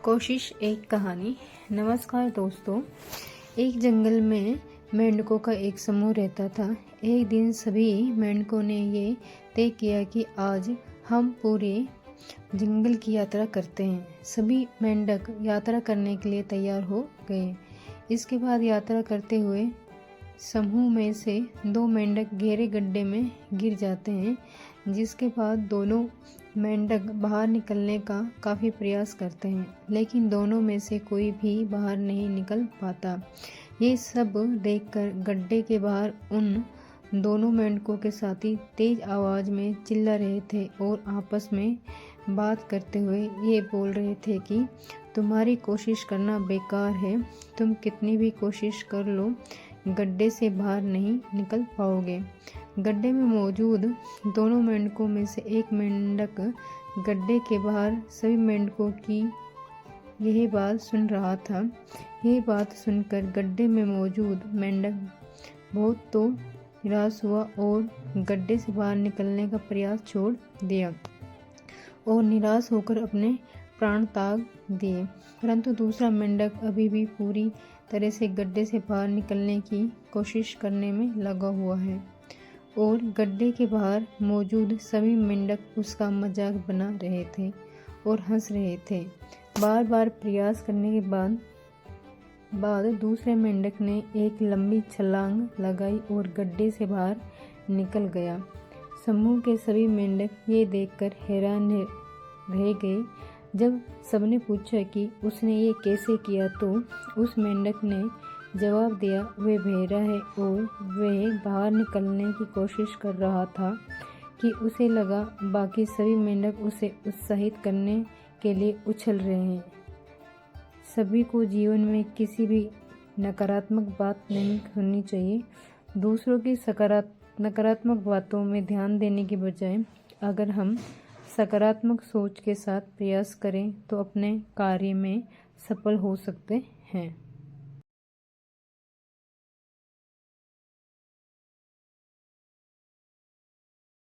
कोशिश एक कहानी। नमस्कार दोस्तों। एक जंगल में मेंढकों का एक समूह रहता था। एक दिन सभी मेंढकों ने ये तय किया कि आज हम पूरे जंगल की यात्रा करते हैं। सभी मेंढक यात्रा करने के लिए तैयार हो गए। इसके बाद यात्रा करते हुए समूह में से दो मेंढक गहरे गड्ढे में गिर जाते हैं, जिसके बाद दोनों मेंढक बाहर निकलने का काफ़ी प्रयास करते हैं, लेकिन दोनों में से कोई भी बाहर नहीं निकल पाता। ये सब देखकर गड्ढे के बाहर उन दोनों मेंढकों के साथी तेज आवाज़ में चिल्ला रहे थे और आपस में बात करते हुए ये बोल रहे थे कि तुम्हारी कोशिश करना बेकार है। तुम कितनी भी कोशिश कर लो, गड्ढे से बाहर नहीं निकल पाओगे। गड्ढे में मौजूद दोनों मेंढकों में से एक मेंढक गड्ढे के बाहर सभी मेंढकों की यही बात सुन रहा था। यह बात सुनकर गड्ढे में मौजूद मेंढक बहुत तो निराश हुआ और गड्ढे से बाहर निकलने का प्रयास छोड़ दिया और निराश होकर अपने प्राण त्याग दिए। परंतु दूसरा मेंढक अभी भी पूरी तरह से गड्ढे से बाहर निकलने की कोशिश करने में लगा हुआ है और गड्ढे के बाहर मौजूद सभी मेंढक उसका मजाक बना रहे थे और हंस रहे थे। बार बार प्रयास करने के बाद दूसरे मेंढक ने एक लंबी छलांग लगाई और गड्ढे से बाहर निकल गया। समूह के सभी मेंढक ये देखकर हैरान रह गए। जब सबने पूछा कि उसने ये कैसे किया, तो उस मेंढक ने जवाब दिया, वह बहरा है और वह बाहर निकलने की कोशिश कर रहा था कि उसे लगा बाकी सभी मेंढक उसे उत्साहित करने के लिए उछल रहे हैं। सभी को जीवन में किसी भी नकारात्मक बात नहीं सुननी चाहिए। दूसरों की नकारात्मक बातों में ध्यान देने के बजाय अगर हम सकारात्मक सोच के साथ प्रयास करें तो अपने कार्य में सफल हो सकते हैं।